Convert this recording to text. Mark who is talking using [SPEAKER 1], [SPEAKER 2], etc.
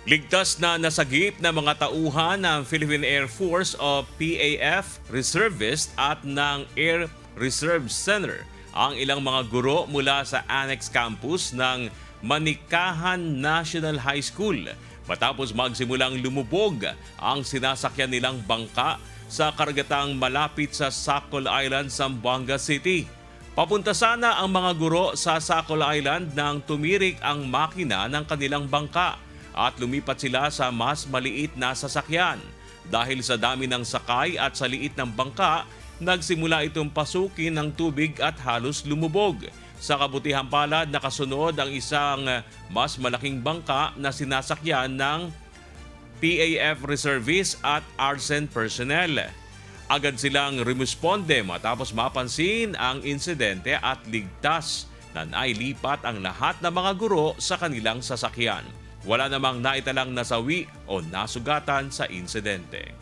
[SPEAKER 1] Ligtas na nasagip na mga tauhan ng Philippine Air Force o PAF reservist at ng Air Reserve Center ang ilang mga guro mula sa Annex Campus ng Manikahan National High School matapos magsimulang lumubog ang sinasakyan nilang bangka sa karagatang malapit sa Sacol Island, Zamboanga City. Papunta sana ang mga guro sa Sacol Island nang tumirik ang makina ng kanilang bangka at lumipat sila sa mas maliit na sasakyan. Dahil sa dami ng sakay at sa liit ng bangka, nagsimula itong pasukin ng tubig at halos lumubog. Sa kabutihang palad, nakasunod ang isang mas malaking bangka na sinasakyan ng PAF reservists at arsen personnel. Agad silang rumisponde matapos mapansin ang insidente at ligtas na nailipat ang lahat ng mga guro sa kanilang sasakyan. Wala namang naitalang nasawi o nasugatan sa insidente.